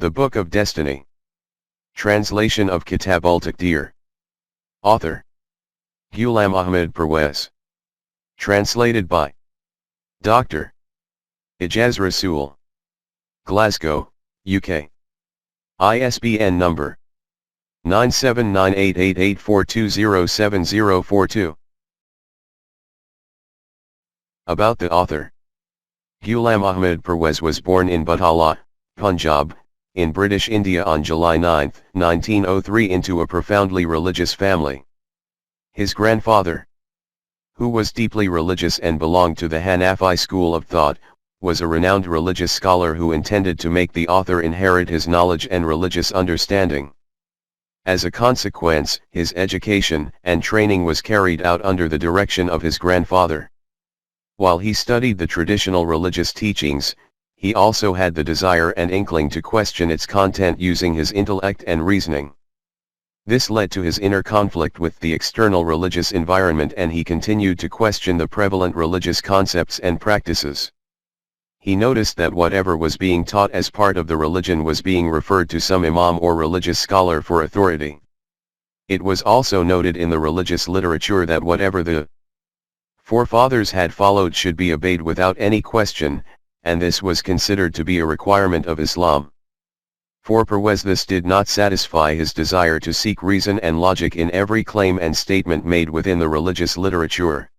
The Book of Destiny. Translation of Kitab-ul-Taqdeer. Author Ghulam Ahmed Parwez. Translated by Dr. Ejaz Rasool. Glasgow, UK. ISBN number 9798884207042. About the author. Ghulam Ahmed Parwez was born in Butala, Punjab, in British India on July 9, 1903 into a profoundly religious family. His grandfather, who was deeply religious and belonged to the Hanafi school of thought, was a renowned religious scholar who intended to make the author inherit his knowledge and religious understanding. As a consequence, his education and training was carried out under the direction of his grandfather. While he studied the traditional religious teachings, he also had the desire and inkling to question its content using his intellect and reasoning. This led to his inner conflict with the external religious environment, and he continued to question the prevalent religious concepts and practices. He noticed that whatever was being taught as part of the religion was being referred to some imam or religious scholar for authority. It was also noted in the religious literature that whatever the forefathers had followed should be obeyed without any question, and this was considered to be a requirement of Islam. For Parwez, this did not satisfy his desire to seek reason and logic in every claim and statement made within the religious literature.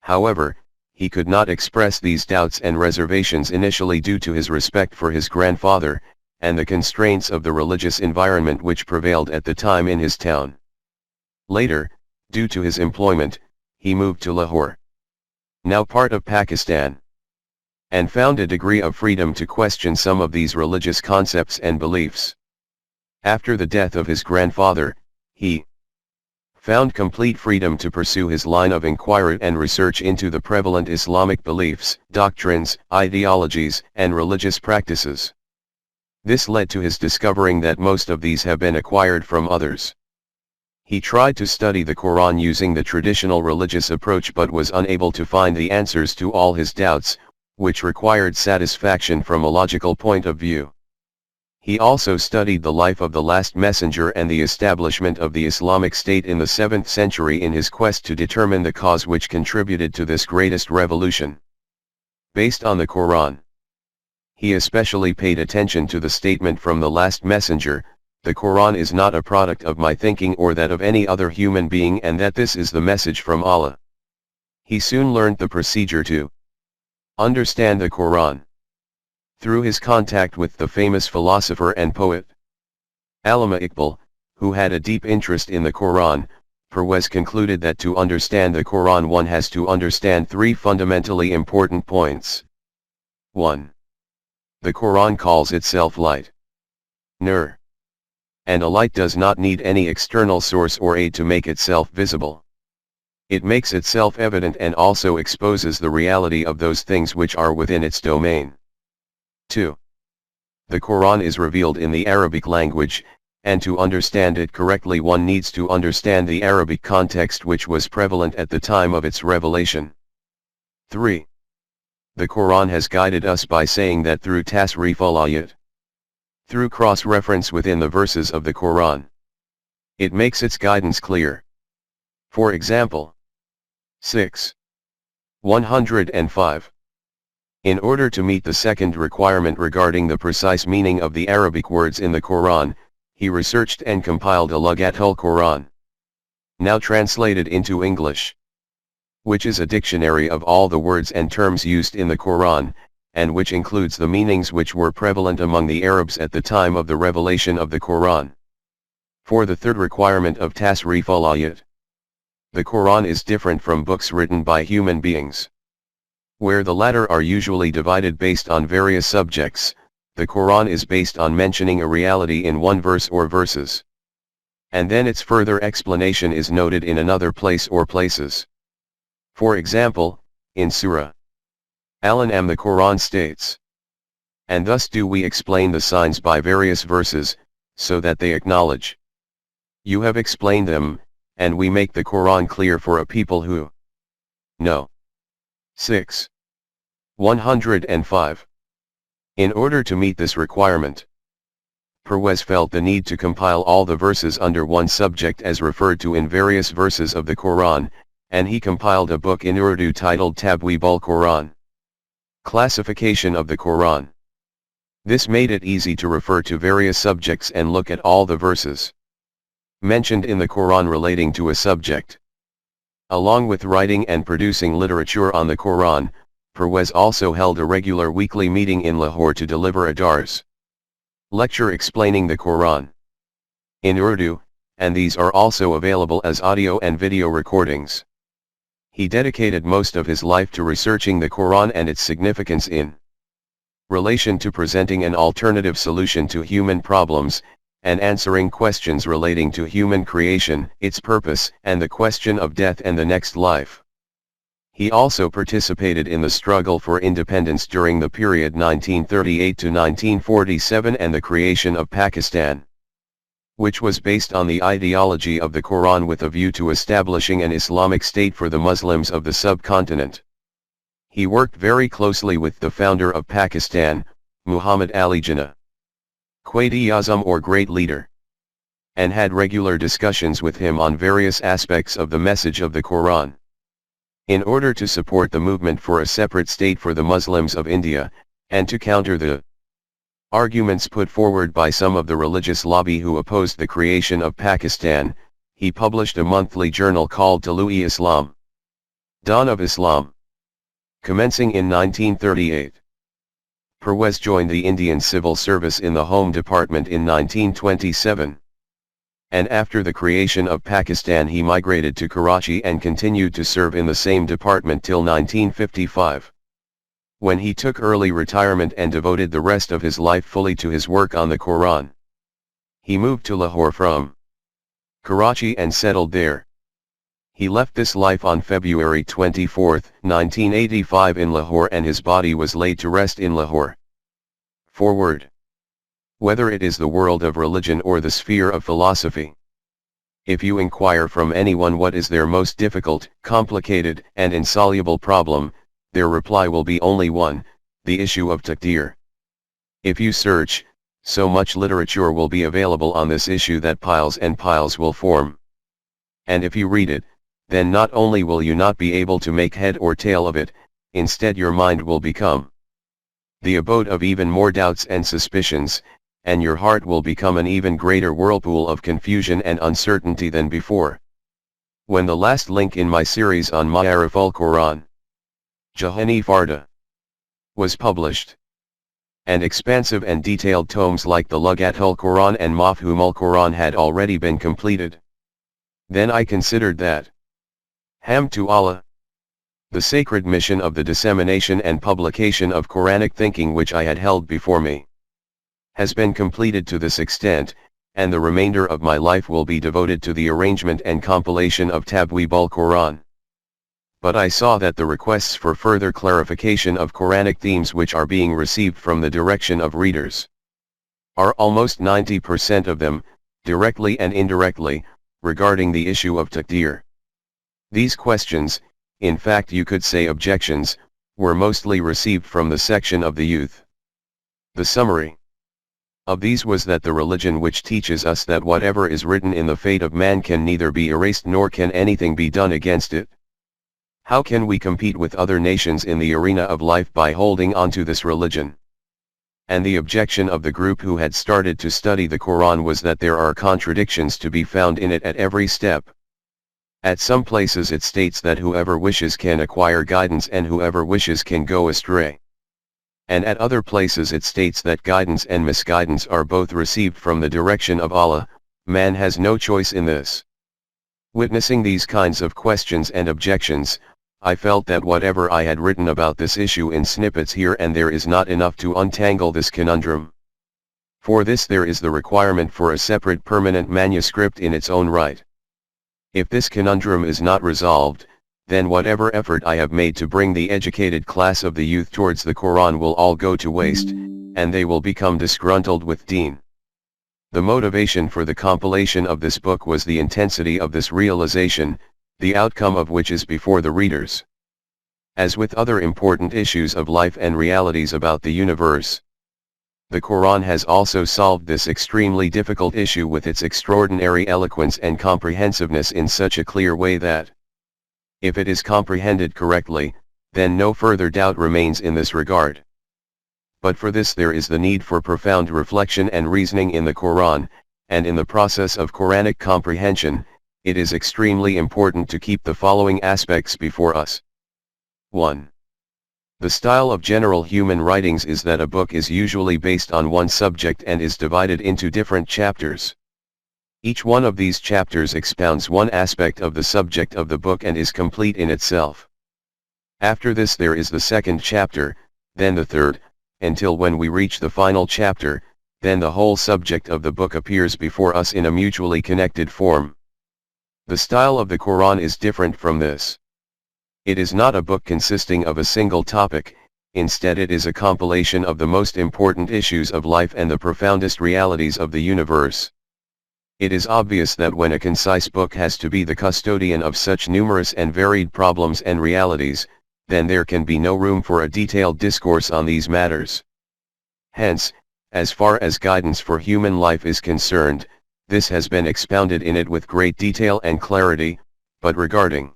However, he could not express these doubts and reservations initially due to his respect for his grandfather, and the constraints of the religious environment which prevailed at the time in his town. Later, due to his employment, he moved to Lahore, now part of Pakistan, and found a degree of freedom to question some of these religious concepts and beliefs. After the death of his grandfather, he found complete freedom to pursue his line of inquiry and research into the prevalent Islamic beliefs, doctrines, ideologies, and religious practices. This led to his discovering that most of these have been acquired from others. He tried to study the Quran using the traditional religious approach but was unable to find the answers to all his doubts, which required satisfaction from a logical point of view. He also studied the life of the last messenger and the establishment of the Islamic State in the 7th century in his quest to determine the cause which contributed to this greatest revolution. Based on the Quran, he especially paid attention to the statement from the last messenger, "The Quran is not a product of my thinking or that of any other human being, and that this is the message from Allah." He soon learned the procedure to understand the Quran through his contact with the famous philosopher and poet Allama Iqbal, who had a deep interest in the Quran. Parwez concluded that to understand the Quran one has to understand three fundamentally important points. 1. The Quran calls itself light, nur, and a light does not need any external source or aid to make itself visible. It makes itself evident and also exposes the reality of those things which are within its domain. 2. The Quran is revealed in the Arabic language, and to understand it correctly one needs to understand the Arabic context which was prevalent at the time of its revelation. 3. The Quran has guided us by saying that through tasrif al-ayat, through cross-reference within the verses of the Quran, it makes its guidance clear. For example, 6:105. In order to meet the second requirement regarding the precise meaning of the Arabic words in the Quran, he researched and compiled a Lughatul Quran, now translated into English, which is a dictionary of all the words and terms used in the Quran, and which includes the meanings which were prevalent among the Arabs at the time of the revelation of the Quran. For the third requirement of tasrif al-ayat, the Quran is different from books written by human beings, where the latter are usually divided based on various subjects. The Quran is based on mentioning a reality in one verse or verses, and then its further explanation is noted in another place or places. For example, in Surah Al-An'am the Quran states, "And thus do we explain the signs by various verses, so that they acknowledge. You have explained them, and we make the Quran clear for a people who know." 6:105. In order to meet this requirement, Parwez felt the need to compile all the verses under one subject as referred to in various verses of the Quran, and he compiled a book in Urdu titled Tabweeb-ul-Quran. Classification of the Quran. This made it easy to refer to various subjects and look at all the verses mentioned in the Quran relating to a subject. Along with writing and producing literature on the Quran, Parwez also held a regular weekly meeting in Lahore to deliver a Dars lecture explaining the Quran in Urdu, and these are also available as audio and video recordings. He dedicated most of his life to researching the Quran and its significance in relation to presenting an alternative solution to human problems, and answering questions relating to human creation, its purpose, and the question of death and the next life. He also participated in the struggle for independence during the period 1938 to 1947 and the creation of Pakistan, which was based on the ideology of the Quran with a view to establishing an Islamic state for the Muslims of the subcontinent. He worked very closely with the founder of Pakistan, Muhammad Ali Jinnah, Quaid-e-Azam or Great Leader, and had regular discussions with him on various aspects of the message of the Quran. In order to support the movement for a separate state for the Muslims of India, and to counter the arguments put forward by some of the religious lobby who opposed the creation of Pakistan, he published a monthly journal called Tulu-e-Islam, Dawn of Islam, commencing in 1938. Parwez joined the Indian Civil Service in the Home Department in 1927. And after the creation of Pakistan he migrated to Karachi and continued to serve in the same department till 1955. When he took early retirement and devoted the rest of his life fully to his work on the Quran. He moved to Lahore from Karachi and settled there. He left this life on February 24, 1985 in Lahore, and his body was laid to rest in Lahore. Forward. Whether it is the world of religion or the sphere of philosophy. If you inquire from anyone what is their most difficult, complicated, and insoluble problem, their reply will be only one: the issue of Taqdeer. If you search, so much literature will be available on this issue that piles and piles will form. And if you read it, then not only will you not be able to make head or tail of it, instead your mind will become the abode of even more doubts and suspicions, and your heart will become an even greater whirlpool of confusion and uncertainty than before. When the last link in my series on Ma'arif al-Quran, Jahani Farda, was published, and expansive and detailed tomes like the Lugat al-Quran and Mafhum al-Quran had already been completed, then I considered that Hamd to Allah, the sacred mission of the dissemination and publication of Quranic thinking which I had held before me, has been completed to this extent, and the remainder of my life will be devoted to the arrangement and compilation of Tabweeb-ul-Quran. But I saw that the requests for further clarification of Quranic themes which are being received from the direction of readers are almost 90% of them, directly and indirectly, regarding the issue of Taqdeer. These questions, in fact you could say objections, were mostly received from the section of the youth. The summary of these was that the religion which teaches us that whatever is written in the fate of man can neither be erased nor can anything be done against it. How can we compete with other nations in the arena of life by holding on to this religion? And the objection of the group who had started to study the Quran was that there are contradictions to be found in it at every step. At some places it states that whoever wishes can acquire guidance and whoever wishes can go astray. And at other places it states that guidance and misguidance are both received from the direction of Allah. Man has no choice in this. Witnessing these kinds of questions and objections, I felt that whatever I had written about this issue in snippets here and there is not enough to untangle this conundrum. For this there is the requirement for a separate permanent manuscript in its own right. If this conundrum is not resolved, then whatever effort I have made to bring the educated class of the youth towards the Quran will all go to waste, and they will become disgruntled with Deen. The motivation for the compilation of this book was the intensity of this realization, the outcome of which is before the readers. As with other important issues of life and realities about the universe, The Quran has also solved this extremely difficult issue with its extraordinary eloquence and comprehensiveness in such a clear way that, if it is comprehended correctly, then no further doubt remains in this regard. But for this there is the need for profound reflection and reasoning in the Quran, and in the process of Quranic comprehension, it is extremely important to keep the following aspects before us. 1. The style of general human writings is that a book is usually based on one subject and is divided into different chapters. Each one of these chapters expounds one aspect of the subject of the book and is complete in itself. After this there is the second chapter, then the third, until when we reach the final chapter, then the whole subject of the book appears before us in a mutually connected form. The style of the Quran is different from this. It is not a book consisting of a single topic, instead it is a compilation of the most important issues of life and the profoundest realities of the universe. It is obvious that when a concise book has to be the custodian of such numerous and varied problems and realities, then there can be no room for a detailed discourse on these matters. Hence, as far as guidance for human life is concerned, this has been expounded in it with great detail and clarity, but regarding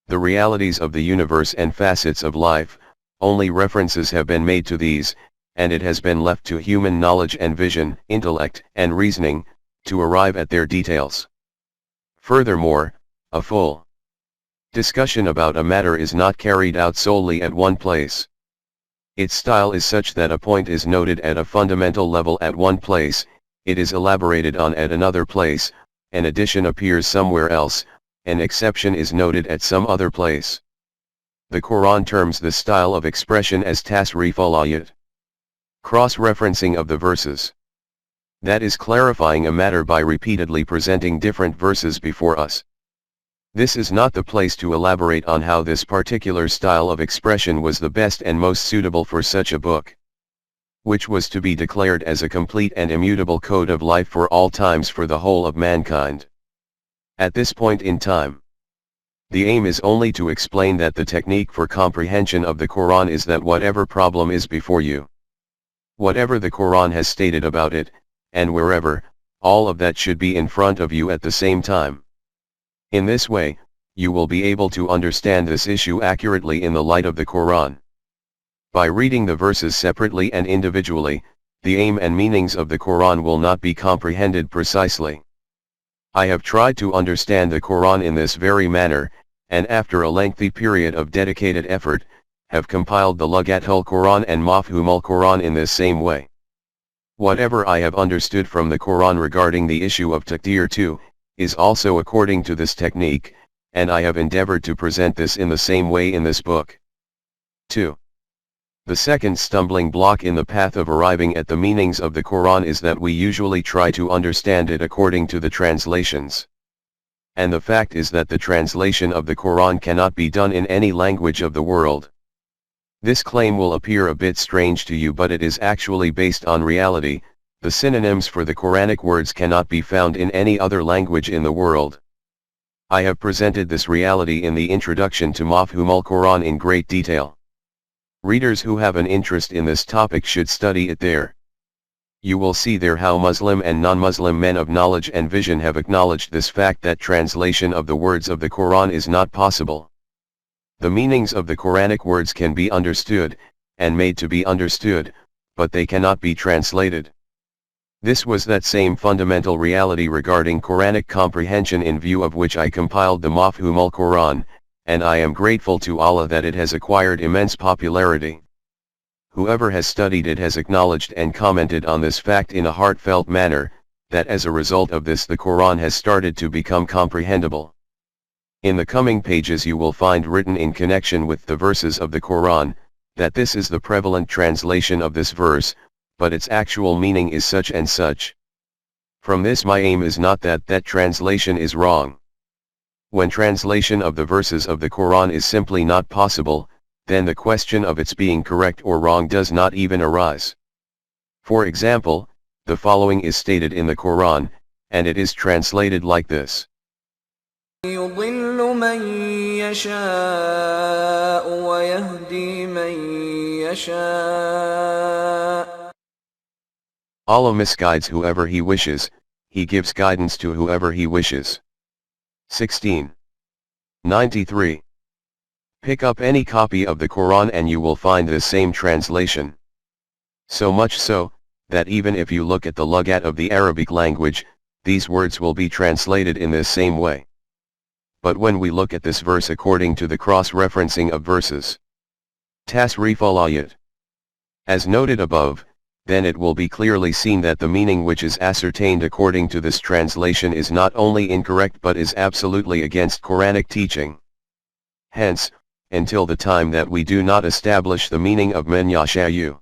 the realities of the universe and facets of life, only references have been made to these, and it has been left to human knowledge and vision, intellect and reasoning, to arrive at their details. Furthermore, a full discussion about a matter is not carried out solely at one place. Its style is such that a point is noted at a fundamental level at one place, it is elaborated on at another place, an addition appears somewhere else, an exception is noted at some other place. The Quran terms this style of expression as tasrif al-ayat, cross-referencing of the verses. That is clarifying a matter by repeatedly presenting different verses before us. This is not the place to elaborate on how this particular style of expression was the best and most suitable for such a book, which was to be declared as a complete and immutable code of life for all times for the whole of mankind. At this point in time, the aim is only to explain that the technique for comprehension of the Quran is that whatever problem is before you, whatever the Quran has stated about it, and wherever, all of that should be in front of you at the same time. In this way, you will be able to understand this issue accurately in the light of the Quran. By reading the verses separately and individually, the aim and meanings of the Quran will not be comprehended precisely. I have tried to understand the Quran in this very manner, and after a lengthy period of dedicated effort, have compiled the Lughatul Quran and Mafhumul Quran in this same way. Whatever I have understood from the Quran regarding the issue of Taqdeer too, is also according to this technique, and I have endeavored to present this in the same way in this book. 2. The second stumbling block in the path of arriving at the meanings of the Quran is that we usually try to understand it according to the translations. And the fact is that the translation of the Quran cannot be done in any language of the world. This claim will appear a bit strange to you, but it is actually based on reality. The synonyms for the Quranic words cannot be found in any other language in the world. I have presented this reality in the introduction to Mafhumul Quran in great detail. Readers who have an interest in this topic should study it there. You will see there how Muslim and non-Muslim men of knowledge and vision have acknowledged this fact that translation of the words of the Quran is not possible. The meanings of the Quranic words can be understood, and made to be understood, but they cannot be translated. This was that same fundamental reality regarding Quranic comprehension in view of which I compiled the Mafhumul Quran, and I am grateful to Allah that it has acquired immense popularity. Whoever has studied it has acknowledged and commented on this fact in a heartfelt manner, that as a result of this the Quran has started to become comprehensible. In the coming pages you will find written in connection with the verses of the Quran, that this is the prevalent translation of this verse, but its actual meaning is such and such. From this my aim is not that that translation is wrong. When translation of the verses of the Quran is simply not possible, then the question of its being correct or wrong does not even arise. For example, the following is stated in the Quran, and it is translated like this. يضل من يشاء ويهدي من يشاء Allah misguides whoever He wishes, He gives guidance to whoever He wishes. 1693. Pick up any copy of the Quran and you will find this same translation. So much so, that even if you look at the Lughat of the Arabic language, these words will be translated in this same way. But when we look at this verse according to the cross-referencing of verses, Tasrif al-Ayat, as noted above, then it will be clearly seen that the meaning which is ascertained according to this translation is not only incorrect but is absolutely against Quranic teaching. Hence, until the time that we do not establish the meaning of man yasha'u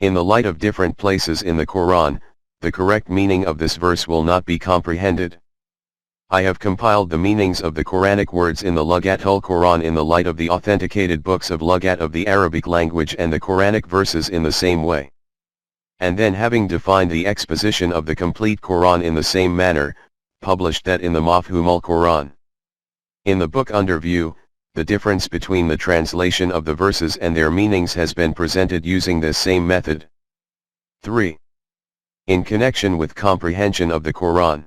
in the light of different places in the Quran, the correct meaning of this verse will not be comprehended. I have compiled the meanings of the Quranic words in the Lughatul Quran in the light of the authenticated books of Lughat of the Arabic language and the Quranic verses in the same way. And then, having defined the exposition of the complete Quran in the same manner, published that in the Mafhumul Quran. In the book under view, the difference between the translation of the verses and their meanings has been presented using this same method. 3. In connection with comprehension of the Quran.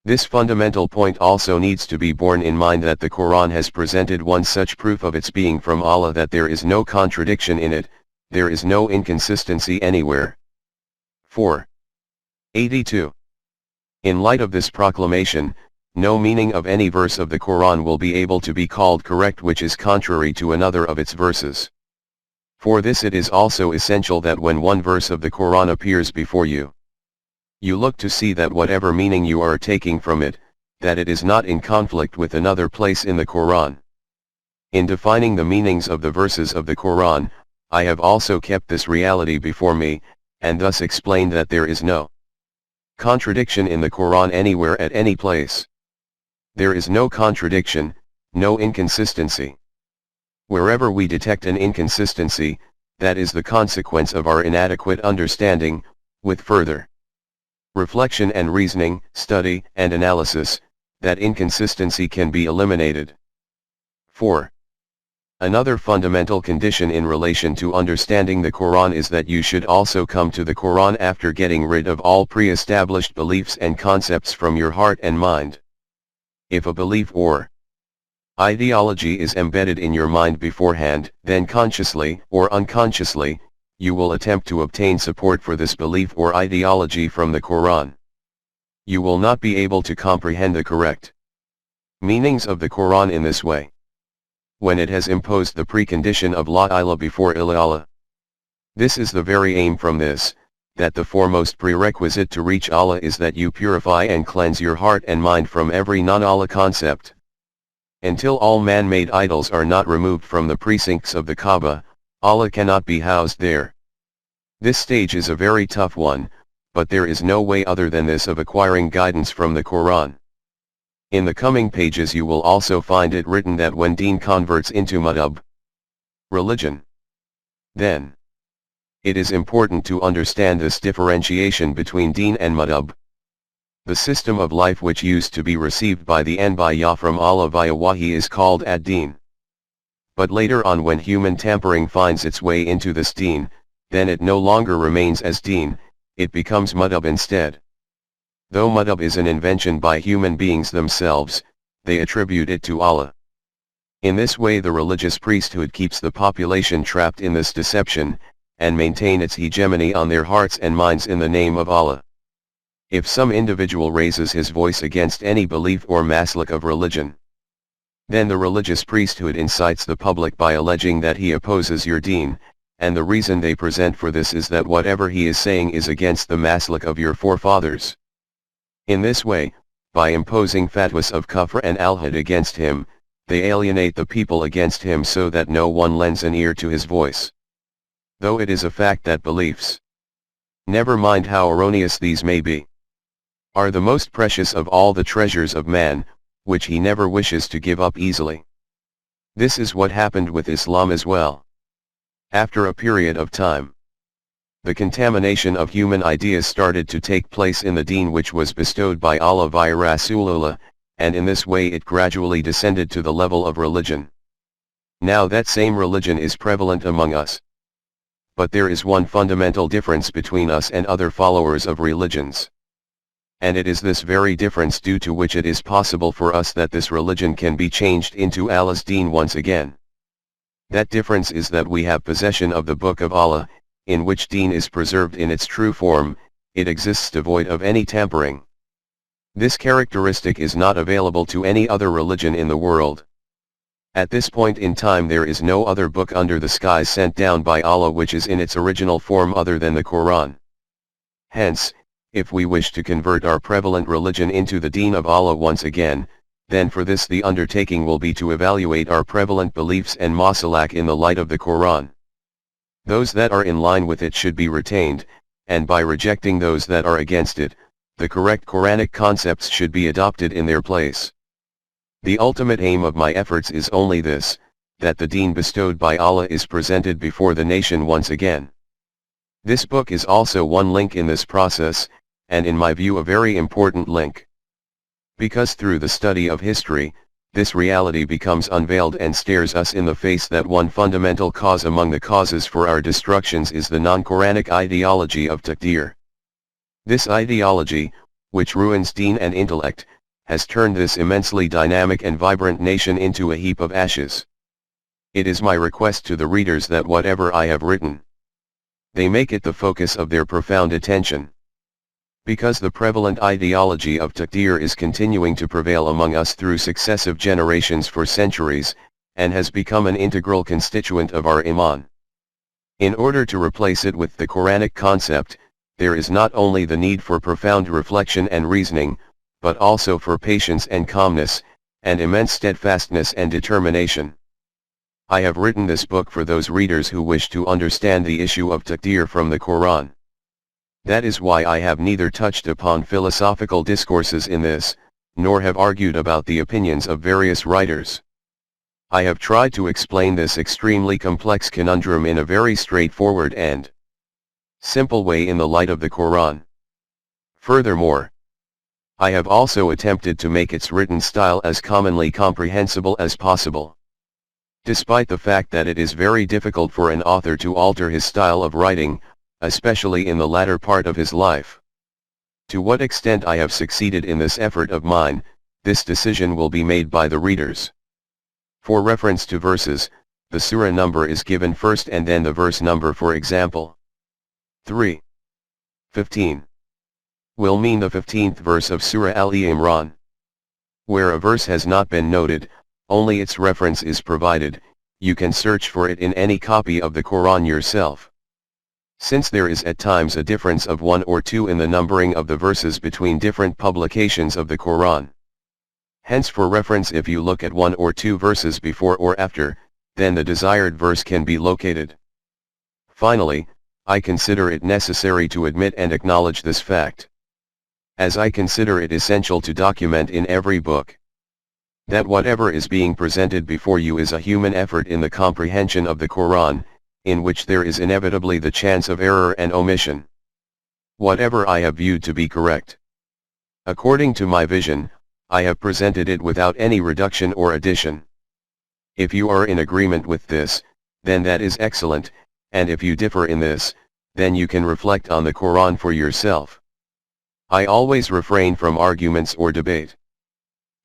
This fundamental point also needs to be borne in mind that the Quran has presented one such proof of its being from Allah that there is no contradiction in it, there is no inconsistency anywhere. 482. In light of this proclamation, no meaning of any verse of the Quran will be able to be called correct which is contrary to another of its verses. For this it is also essential that when one verse of the Quran appears before you, you look to see that whatever meaning you are taking from it, that it is not in conflict with another place in the Quran. In defining the meanings of the verses of the Quran, I have also kept this reality before me, and thus explained that there is no contradiction in the Quran anywhere at any place. There is no contradiction, no inconsistency. Wherever we detect an inconsistency, that is the consequence of our inadequate understanding. With further reflection and reasoning, study and analysis, that inconsistency can be eliminated. 4. Another fundamental condition in relation to understanding the Quran is that you should also come to the Quran after getting rid of all pre-established beliefs and concepts from your heart and mind. If a belief or ideology is embedded in your mind beforehand, then consciously or unconsciously, you will attempt to obtain support for this belief or ideology from the Quran. You will not be able to comprehend the correct meanings of the Quran in this way, when it has imposed the precondition of La ilaha before Allah. This is the very aim from this, that the foremost prerequisite to reach Allah is that you purify and cleanse your heart and mind from every non-Allah concept. Until all man-made idols are not removed from the precincts of the Kaaba, Allah cannot be housed there. This stage is a very tough one, but there is no way other than this of acquiring guidance from the Quran. In the coming pages you will also find it written that when deen converts into madhab, religion, then it is important to understand this differentiation between deen and madhab. The system of life which used to be received by the Anbiya from Allah via wahi is called ad-deen. But later on, when human tampering finds its way into this deen, then it no longer remains as deen, it becomes madhab instead. Though madhab is an invention by human beings themselves, they attribute it to Allah. In this way the religious priesthood keeps the population trapped in this deception, and maintain its hegemony on their hearts and minds in the name of Allah. If some individual raises his voice against any belief or maslak of religion, then the religious priesthood incites the public by alleging that he opposes your deen, and the reason they present for this is that whatever he is saying is against the maslak of your forefathers. In this way, by imposing fatwas of kufr and al-had against him, they alienate the people against him so that no one lends an ear to his voice. Though it is a fact that beliefs, never mind how erroneous these may be, are the most precious of all the treasures of man, which he never wishes to give up easily. This is what happened with Islam as well. After a period of time, the contamination of human ideas started to take place in the deen which was bestowed by Allah via Rasulullah, and in this way it gradually descended to the level of religion. Now that same religion is prevalent among us. But there is one fundamental difference between us and other followers of religions. And it is this very difference due to which it is possible for us that this religion can be changed into Allah's deen once again. That difference is that we have possession of the Book of Allah, in which deen is preserved in its true form. It exists devoid of any tampering. This characteristic is not available to any other religion in the world. At this point in time there is no other book under the skies sent down by Allah which is in its original form other than the Quran. Hence, if we wish to convert our prevalent religion into the deen of Allah once again, then for this the undertaking will be to evaluate our prevalent beliefs and masalak in the light of the Quran. Those that are in line with it should be retained, and by rejecting those that are against it, the correct Quranic concepts should be adopted in their place. The ultimate aim of my efforts is only this, that the deen bestowed by Allah is presented before the nation once again. This book is also one link in this process, and in my view a very important link. Because through the study of history, this reality becomes unveiled and stares us in the face that one fundamental cause among the causes for our destructions is the non-Quranic ideology of Taqdeer. This ideology, which ruins deen and intellect, has turned this immensely dynamic and vibrant nation into a heap of ashes. It is my request to the readers that whatever I have written, they make it the focus of their profound attention. Because the prevalent ideology of Taqdeer is continuing to prevail among us through successive generations for centuries, and has become an integral constituent of our Iman. In order to replace it with the Quranic concept, there is not only the need for profound reflection and reasoning, but also for patience and calmness, and immense steadfastness and determination. I have written this book for those readers who wish to understand the issue of Taqdeer from the Quran. That is why I have neither touched upon philosophical discourses in this, nor have argued about the opinions of various writers. I have tried to explain this extremely complex conundrum in a very straightforward and simple way in the light of the Quran. Furthermore, I have also attempted to make its written style as commonly comprehensible as possible. Despite the fact that it is very difficult for an author to alter his style of writing, especially in the latter part of his life. To what extent I have succeeded in this effort of mine, this decision will be made by the readers. For reference to verses, the surah number is given first and then the verse number. For example, 3:15 will mean the 15th verse of Surah Al-Imran. Where a verse has not been noted, only its reference is provided. You can search for it in any copy of the Quran yourself. Since there is at times a difference of 1 or 2 in the numbering of the verses between different publications of the Quran. Hence for reference, if you look at 1 or 2 verses before or after, then the desired verse can be located. Finally, I consider it necessary to admit and acknowledge this fact, as I consider it essential to document in every book, that whatever is being presented before you is a human effort in the comprehension of the Quran, in which there is inevitably the chance of error and omission. Whatever I have viewed to be correct, according to my vision, I have presented it without any reduction or addition. If you are in agreement with this, then that is excellent, and if you differ in this, then you can reflect on the Quran for yourself. I always refrain from arguments or debate.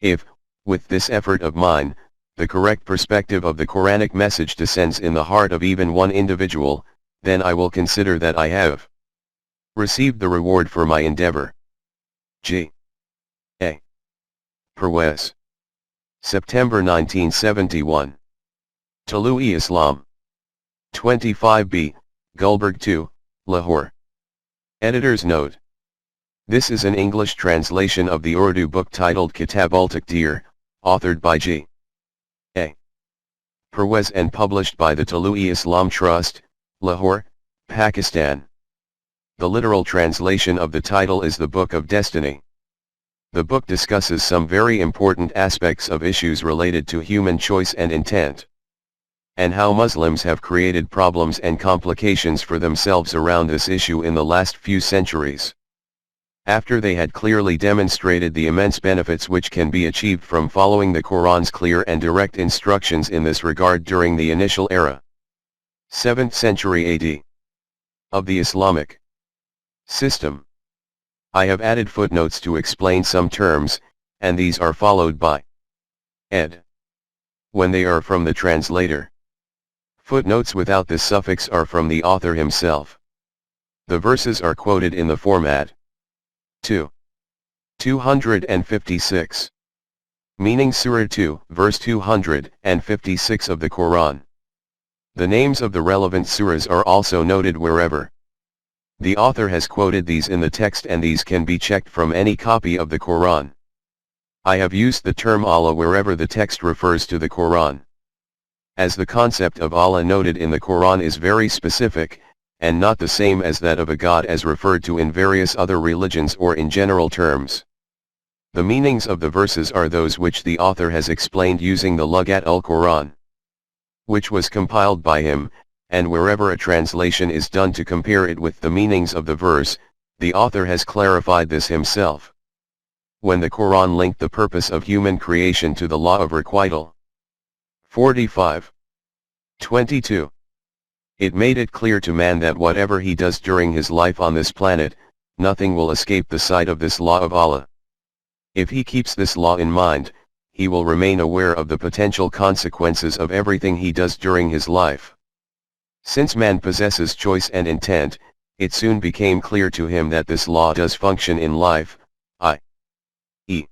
If, with this effort of mine, the correct perspective of the Quranic message descends in the heart of even one individual, then I will consider that I have received the reward for my endeavor. G. A. Parwez. September 1971. Talloo'i Islam. 25B, Gulberg 2, Lahore. Editor's note. This is an English translation of the Urdu book titled Kitab-ul-Taqdeer, authored by G. A. Parwez and published by the Talloo'i Islam Trust, Lahore, Pakistan. The literal translation of the title is the Book of Destiny. The book discusses some very important aspects of issues related to human choice and intent, and how Muslims have created problems and complications for themselves around this issue in the last few centuries, after they had clearly demonstrated the immense benefits which can be achieved from following the Quran's clear and direct instructions in this regard during the initial era. 7th century AD. of the Islamic system. I have added footnotes to explain some terms, and these are followed by ed. when they are from the translator. Footnotes without this suffix are from the author himself. The verses are quoted in the format 256. Meaning Surah 2, verse 256 of the Quran. The names of the relevant surahs are also noted wherever. The author has quoted these in the text, and these can be checked from any copy of the Quran. I have used the term Allah wherever the text refers to the Quran. As the concept of Allah noted in the Quran is very specific, and not the same as that of a God as referred to in various other religions or in general terms. The meanings of the verses are those which the author has explained using the Lughat al-Quran, which was compiled by him, and wherever a translation is done to compare it with the meanings of the verse, the author has clarified this himself. When the Quran linked the purpose of human creation to the law of requital. 45:22. It made it clear to man that whatever he does during his life on this planet, nothing will escape the sight of this law of Allah. If he keeps this law in mind, he will remain aware of the potential consequences of everything he does during his life. Since man possesses choice and intent, it soon became clear to him that this law does function in life, i.e.,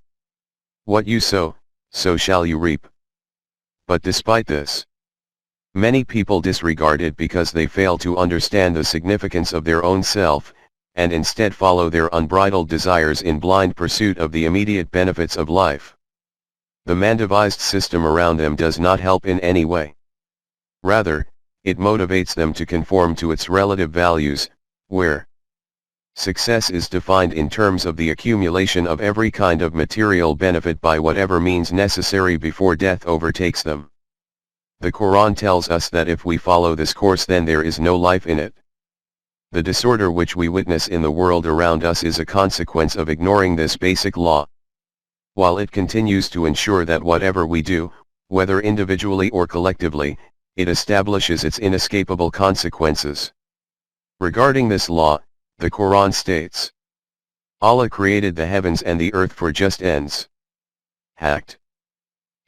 what you sow, so shall you reap. But despite this, many people disregard it because they fail to understand the significance of their own self, and instead follow their unbridled desires in blind pursuit of the immediate benefits of life. The man-devised system around them does not help in any way. Rather, it motivates them to conform to its relative values, where success is defined in terms of the accumulation of every kind of material benefit by whatever means necessary before death overtakes them. The Quran tells us that if we follow this course, then there is no life in it. The disorder which we witness in the world around us is a consequence of ignoring this basic law. While it continues to ensure that whatever we do, whether individually or collectively, it establishes its inescapable consequences. Regarding this law, the Quran states, Allah created the heavens and the earth for just ends. Hacked.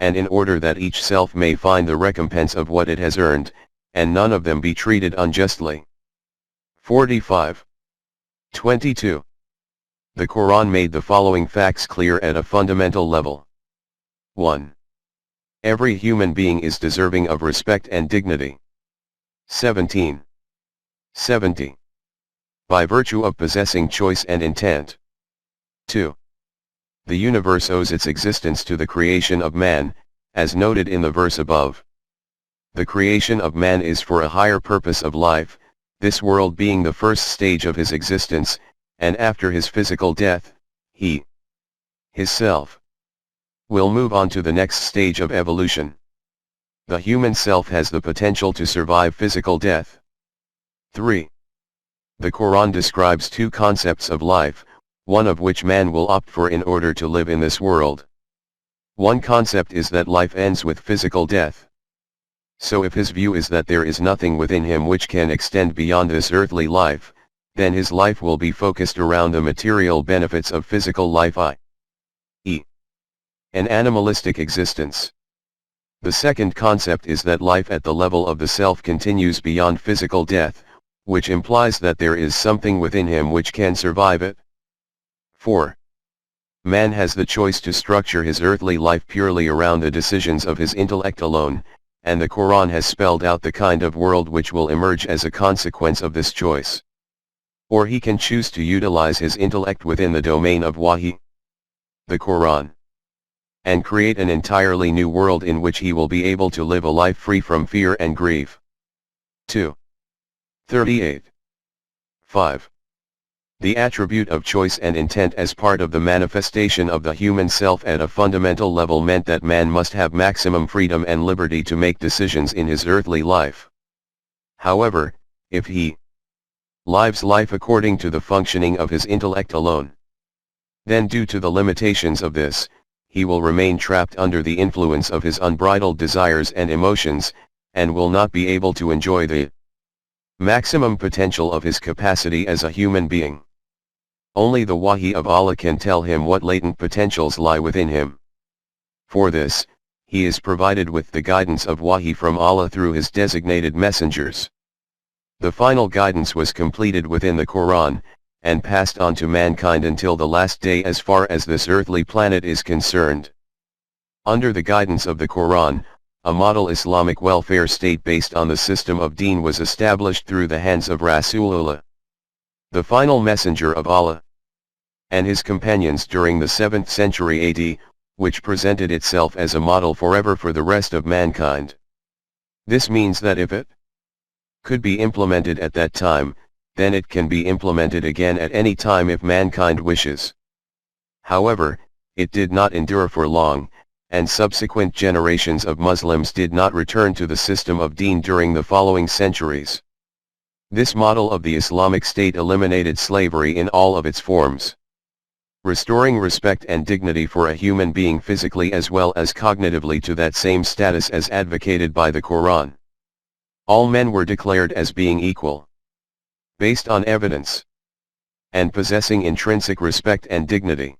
And in order that each self may find the recompense of what it has earned, and none of them be treated unjustly. 45:22. The Quran made the following facts clear at a fundamental level. 1. Every human being is deserving of respect and dignity. 17:70. By virtue of possessing choice and intent. 2. The universe owes its existence to the creation of man, as noted in the verse above. The creation of man is for a higher purpose of life, this world being the first stage of his existence, and after his physical death, he, his self, will move on to the next stage of evolution. The human self has the potential to survive physical death. 3. The Quran describes two concepts of life, one of which man will opt for in order to live in this world. One concept is that life ends with physical death. So if his view is that there is nothing within him which can extend beyond this earthly life, then his life will be focused around the material benefits of physical life, i.e., an animalistic existence. The second concept is that life at the level of the self continues beyond physical death, which implies that there is something within him which can survive it. 4. Man has the choice to structure his earthly life purely around the decisions of his intellect alone, and the Quran has spelled out the kind of world which will emerge as a consequence of this choice. Or he can choose to utilize his intellect within the domain of Wahi, the Quran, and create an entirely new world in which he will be able to live a life free from fear and grief. 2:38. 5. The attribute of choice and intent as part of the manifestation of the human self at a fundamental level meant that man must have maximum freedom and liberty to make decisions in his earthly life. However, if he lives life according to the functioning of his intellect alone, then due to the limitations of this, he will remain trapped under the influence of his unbridled desires and emotions, and will not be able to enjoy the Maximum potential of his capacity as a human being. Only the Wahi of Allah can tell him what latent potentials lie within him. For this, he is provided with the guidance of Wahi from Allah through his designated messengers. The final guidance was completed within the Quran, and passed on to mankind until the last day as far as this earthly planet is concerned. Under the guidance of the Quran, a model Islamic welfare state based on the system of Deen was established through the hands of Rasulullah, the final messenger of Allah, and his companions during the 7th century AD, which presented itself as a model forever for the rest of mankind. This means that if it could be implemented at that time, then it can be implemented again at any time if mankind wishes. However, it did not endure for long, and subsequent generations of Muslims did not return to the system of Deen during the following centuries. This model of the Islamic State eliminated slavery in all of its forms, restoring respect and dignity for a human being physically as well as cognitively to that same status as advocated by the Quran. All men were declared as being equal, based on evidence, and possessing intrinsic respect and dignity.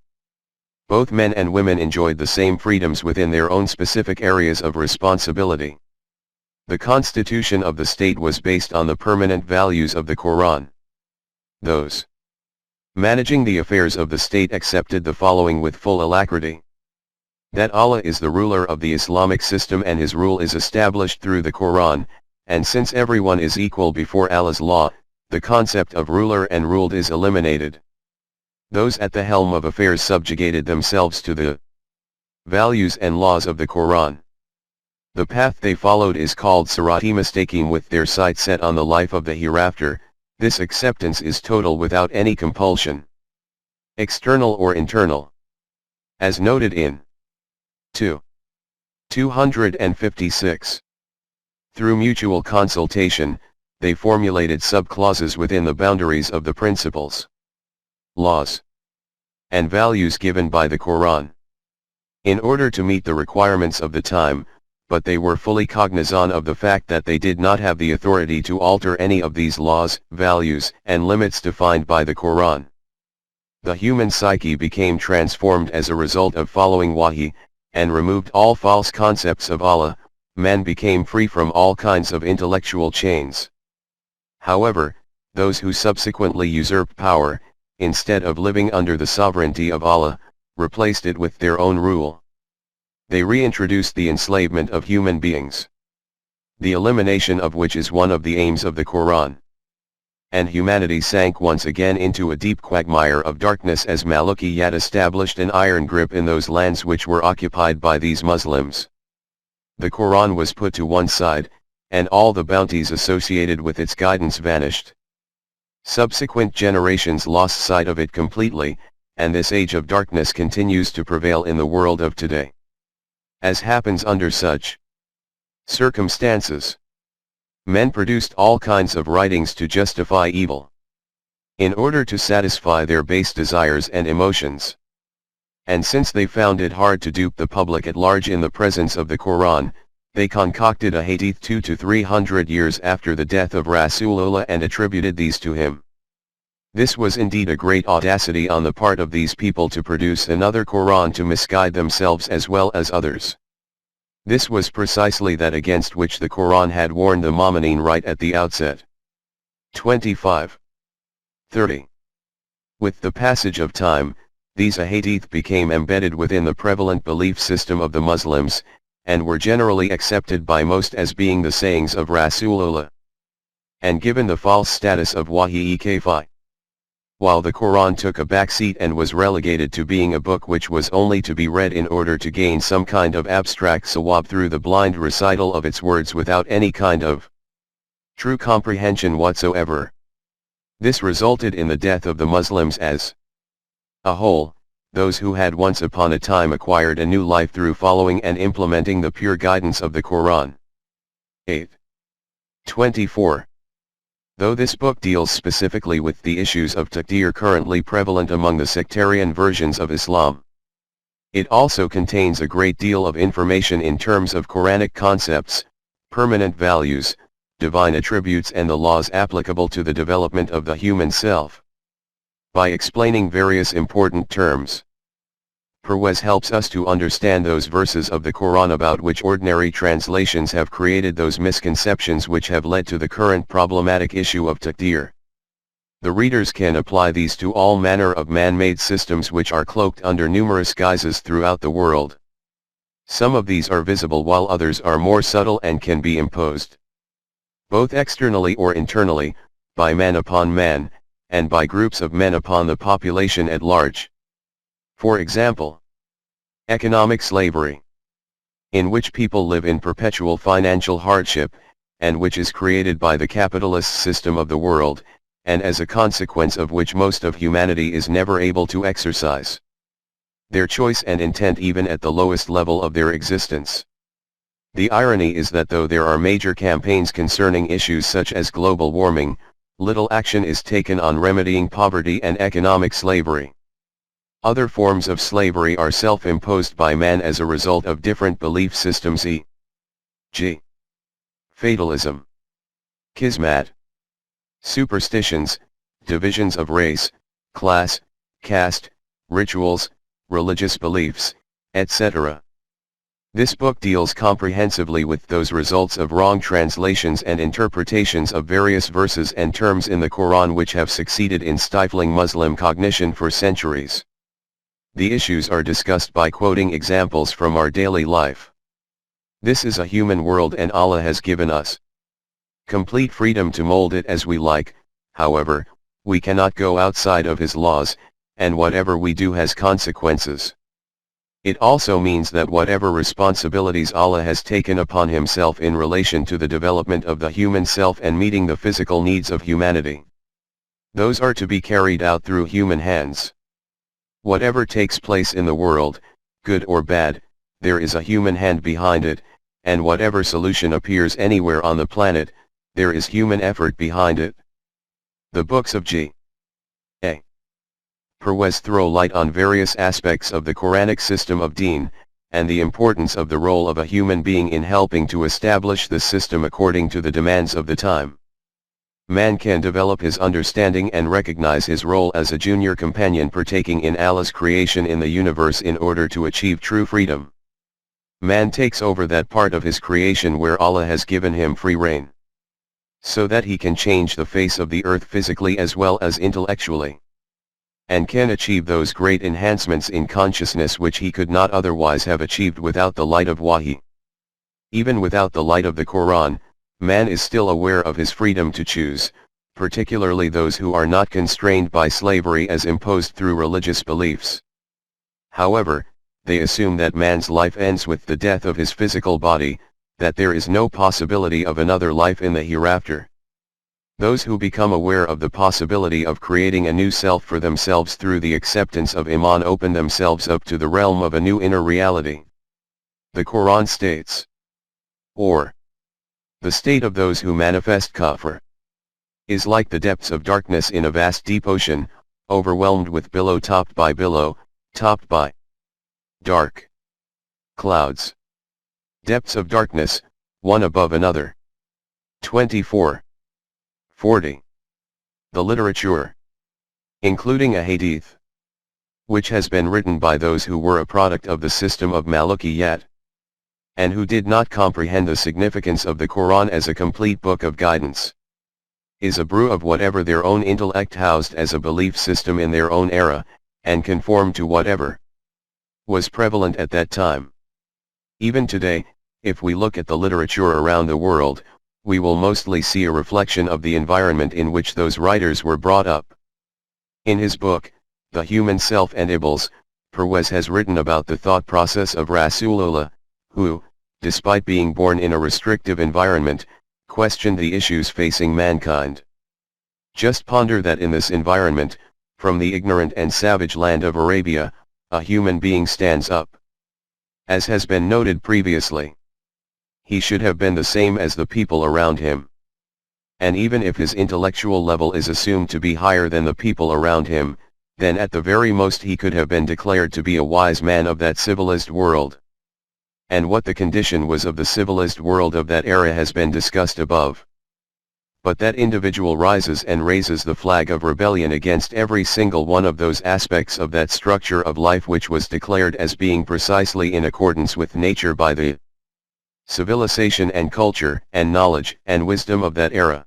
Both men and women enjoyed the same freedoms within their own specific areas of responsibility. The constitution of the state was based on the permanent values of the Quran. Those managing the affairs of the state accepted the following with full alacrity: that Allah is the ruler of the Islamic system and his rule is established through the Quran, and since everyone is equal before Allah's law, the concept of ruler and ruled is eliminated. Those at the helm of affairs subjugated themselves to the values and laws of the Quran. The path they followed is called Sirati, mistaking with their sight set on the life of the hereafter. This acceptance is total without any compulsion, external or internal. As noted in 256. Through mutual consultation, they formulated sub-clauses within the boundaries of the principles, laws, and values given by the Quran, in order to meet the requirements of the time, but they were fully cognizant of the fact that they did not have the authority to alter any of these laws, values, and limits defined by the Quran. The human psyche became transformed as a result of following Wahi, and removed all false concepts of Allah. Man became free from all kinds of intellectual chains. However, those who subsequently usurped power, instead of living under the sovereignty of Allah, replaced it with their own rule. They reintroduced the enslavement of human beings, the elimination of which is one of the aims of the Quran. And humanity sank once again into a deep quagmire of darkness as Malukiyyat established an iron grip in those lands which were occupied by these Muslims. The Quran was put to one side, and all the bounties associated with its guidance vanished. Subsequent generations lost sight of it completely, and this age of darkness continues to prevail in the world of today. As happens under such circumstances, men produced all kinds of writings to justify evil, in order to satisfy their base desires and emotions. And since they found it hard to dupe the public at large in the presence of the Quran, they concocted a hadith 200 to 300 years after the death of Rasulullah and attributed these to him. This was indeed a great audacity on the part of these people to produce another Quran to misguide themselves as well as others. This was precisely that against which the Quran had warned the Mu'mineen right at the outset. 25:30. With the passage of time, these ahadith became embedded within the prevalent belief system of the Muslims, and were generally accepted by most as being the sayings of Rasulullah, and given the false status of Wahi-e-Kayfi. While the Quran took a backseat and was relegated to being a book which was only to be read in order to gain some kind of abstract sawab through the blind recital of its words without any kind of true comprehension whatsoever. This resulted in the death of the Muslims as a whole, those who had once upon a time acquired a new life through following and implementing the pure guidance of the Quran. 8:24. Though this book deals specifically with the issues of taqdeer currently prevalent among the sectarian versions of Islam, it also contains a great deal of information in terms of Quranic concepts, permanent values, divine attributes and the laws applicable to the development of the human self. By explaining various important terms, Parwez helps us to understand those verses of the Quran about which ordinary translations have created those misconceptions which have led to the current problematic issue of Taqdeer. The readers can apply these to all manner of man-made systems which are cloaked under numerous guises throughout the world. Some of these are visible while others are more subtle and can be imposed, both externally or internally, by man upon man, and by groups of men upon the population at large. For example, economic slavery, in which people live in perpetual financial hardship, and which is created by the capitalist system of the world, and as a consequence of which most of humanity is never able to exercise their choice and intent even at the lowest level of their existence. The irony is that though there are major campaigns concerning issues such as global warming, little action is taken on remedying poverty and economic slavery. Other forms of slavery are self-imposed by man as a result of different belief systems, e.g., fatalism, kismat, superstitions, divisions of race, class, caste, rituals, religious beliefs, etc. This book deals comprehensively with those results of wrong translations and interpretations of various verses and terms in the Quran which have succeeded in stifling Muslim cognition for centuries. The issues are discussed by quoting examples from our daily life. This is a human world and Allah has given us complete freedom to mold it as we like. However, we cannot go outside of His laws, and whatever we do has consequences. It also means that whatever responsibilities Allah has taken upon Himself in relation to the development of the human self and meeting the physical needs of humanity, those are to be carried out through human hands. Whatever takes place in the world, good or bad, there is a human hand behind it, and whatever solution appears anywhere on the planet, there is human effort behind it. The books of G.A. Parwez throw light on various aspects of the Quranic system of deen, and the importance of the role of a human being in helping to establish the system according to the demands of the time. Man can develop his understanding and recognize his role as a junior companion partaking in Allah's creation in the universe in order to achieve true freedom. Man takes over that part of his creation where Allah has given him free rein, so that he can change the face of the earth physically as well as intellectually, and can achieve those great enhancements in consciousness which he could not otherwise have achieved without the light of Wahi. Even without the light of the Quran, man is still aware of his freedom to choose, particularly those who are not constrained by slavery as imposed through religious beliefs. However, they assume that man's life ends with the death of his physical body, that there is no possibility of another life in the hereafter. Those who become aware of the possibility of creating a new self for themselves through the acceptance of Iman open themselves up to the realm of a new inner reality. The Quran states, or, the state of those who manifest kafir is like the depths of darkness in a vast deep ocean, overwhelmed with billow topped by dark clouds. Depths of darkness, one above another. 24. 40. The literature, including a hadith, which has been written by those who were a product of the system of Malukiyat, and who did not comprehend the significance of the Quran as a complete book of guidance, is a brew of whatever their own intellect housed as a belief system in their own era, and conformed to whatever was prevalent at that time. Even today, if we look at the literature around the world, we will mostly see a reflection of the environment in which those writers were brought up. In his book, The Human Self and Iblis, Parwez has written about the thought process of Rasool, who, despite being born in a restrictive environment, questioned the issues facing mankind. Just ponder that in this environment, from the ignorant and savage land of Arabia, a human being stands up. As has been noted previously, he should have been the same as the people around him. And even if his intellectual level is assumed to be higher than the people around him, then at the very most he could have been declared to be a wise man of that civilized world. And what the condition was of the civilized world of that era has been discussed above. But that individual rises and raises the flag of rebellion against every single one of those aspects of that structure of life which was declared as being precisely in accordance with nature by the civilization and culture and knowledge and wisdom of that era.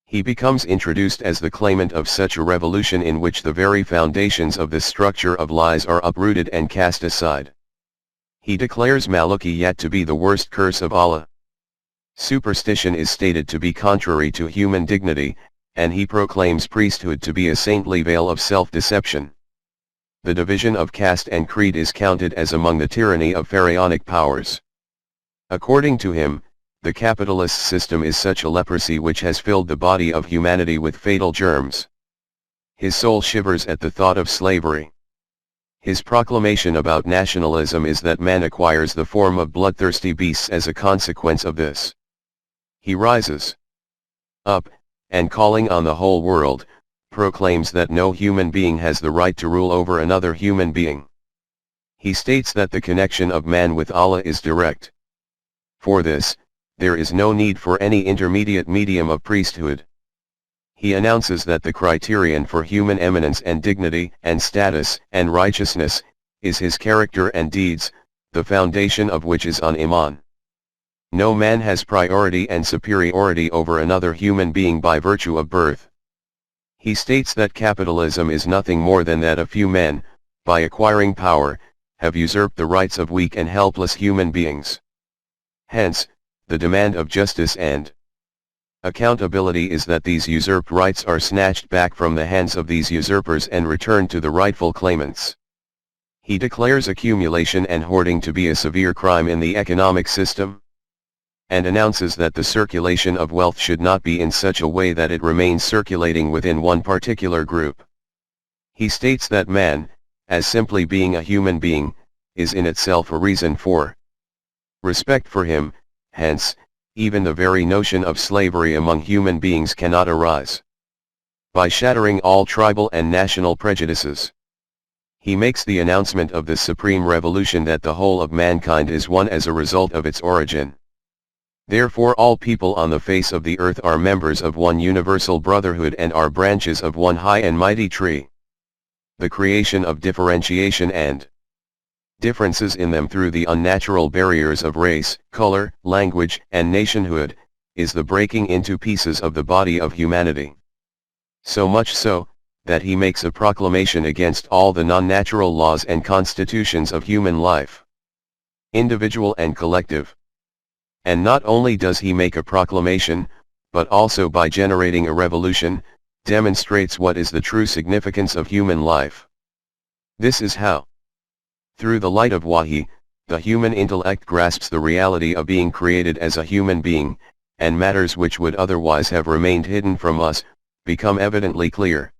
He becomes introduced as the claimant of such a revolution in which the very foundations of this structure of lies are uprooted and cast aside. He declares Malukiyat to be the worst curse of Allah. Superstition is stated to be contrary to human dignity, and he proclaims priesthood to be a saintly veil of self-deception. The division of caste and creed is counted as among the tyranny of pharaonic powers. According to him, the capitalist system is such a leprosy which has filled the body of humanity with fatal germs. His soul shivers at the thought of slavery. His proclamation about nationalism is that man acquires the form of bloodthirsty beasts as a consequence of this. He rises up, and calling on the whole world, proclaims that no human being has the right to rule over another human being. He states that the connection of man with Allah is direct. For this, there is no need for any intermediate medium of priesthood. He announces that the criterion for human eminence and dignity and status and righteousness is his character and deeds, the foundation of which is on Iman. No man has priority and superiority over another human being by virtue of birth. He states that capitalism is nothing more than that a few men, by acquiring power, have usurped the rights of weak and helpless human beings. Hence, the demand of justice and accountability is that these usurped rights are snatched back from the hands of these usurpers and returned to the rightful claimants. He declares accumulation and hoarding to be a severe crime in the economic system, and announces that the circulation of wealth should not be in such a way that it remains circulating within one particular group. He states that man, as simply being a human being, is in itself a reason for respect for him. Hence, even the very notion of slavery among human beings cannot arise. By shattering all tribal and national prejudices, he makes the announcement of this supreme revolution that the whole of mankind is one as a result of its origin. Therefore all people on the face of the earth are members of one universal brotherhood and are branches of one high and mighty tree. The creation of differentiation and differences in them through the unnatural barriers of race, color, language, and nationhood, is the breaking into pieces of the body of humanity. So much so, that he makes a proclamation against all the non-natural laws and constitutions of human life, individual and collective. And not only does he make a proclamation, but also by generating a revolution, demonstrates what is the true significance of human life. This is how, through the light of Wahi, the human intellect grasps the reality of being created as a human being, and matters which would otherwise have remained hidden from us, become evidently clear.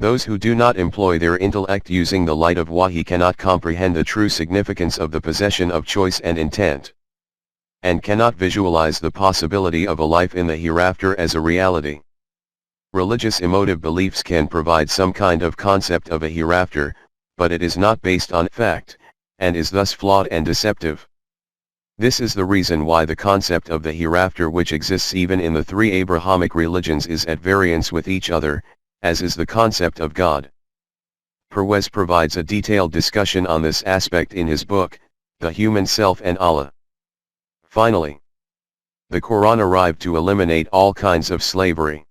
Those who do not employ their intellect using the light of Wahi cannot comprehend the true significance of the possession of choice and intent, and cannot visualize the possibility of a life in the hereafter as a reality. Religious emotive beliefs can provide some kind of concept of a hereafter, but it is not based on fact, and is thus flawed and deceptive. This is the reason why the concept of the hereafter which exists even in the three Abrahamic religions is at variance with each other, as is the concept of God. Parwez provides a detailed discussion on this aspect in his book, The Human Self and Allah. Finally, the Quran arrived to eliminate all kinds of slavery,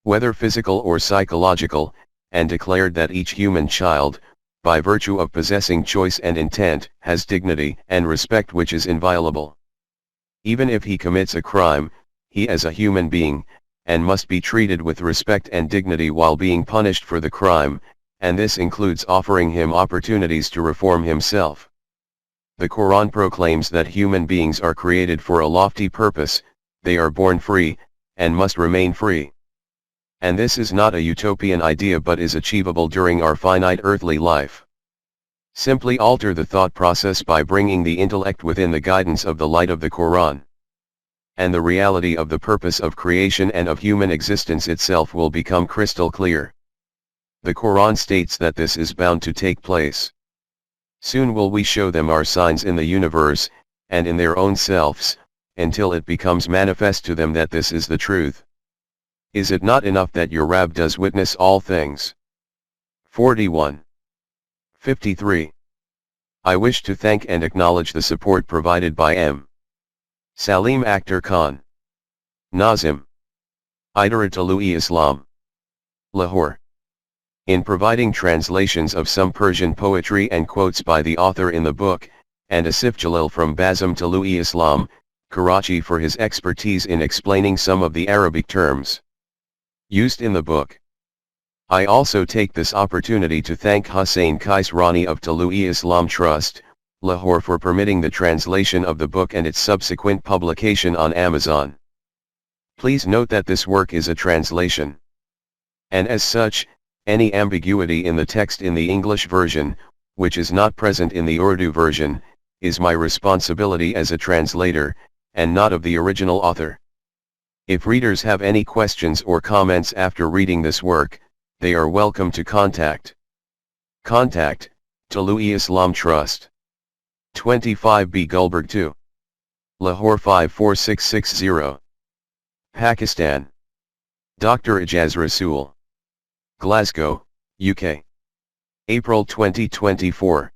whether physical or psychological, and declared that each human child, by virtue of possessing choice and intent, has dignity and respect which is inviolable. Even if he commits a crime, he is a human being, and must be treated with respect and dignity while being punished for the crime, and this includes offering him opportunities to reform himself. The Quran proclaims that human beings are created for a lofty purpose, they are born free, and must remain free. And this is not a utopian idea but is achievable during our finite earthly life. Simply alter the thought process by bringing the intellect within the guidance of the light of the Quran, and the reality of the purpose of creation and of human existence itself will become crystal clear. The Quran states that this is bound to take place. Soon will we show them our signs in the universe, and in their own selves, until it becomes manifest to them that this is the truth. Is it not enough that your Rabb does witness all things? 41. 53. I wish to thank and acknowledge the support provided by M. Salim Akhtar Khan, Nazim, Idaratul-Islam, Lahore, in providing translations of some Persian poetry and quotes by the author in the book, and Asif Jalil from Bazam Tulu-Islam, Karachi for his expertise in explaining some of the Arabic terms used in the book. I also take this opportunity to thank Hussain Kais Rani of Tulu-Islam Trust, Lahore for permitting the translation of the book and its subsequent publication on Amazon. Please note that this work is a translation, and as such, any ambiguity in the text in the English version, which is not present in the Urdu version, is my responsibility as a translator, and not of the original author. If readers have any questions or comments after reading this work, they are welcome to contact. Contact, Tulu-Islam Trust. 25B Gulberg 2. Lahore 54660. Pakistan. Dr. Ejaz Rasool. Glasgow, UK. April 2024.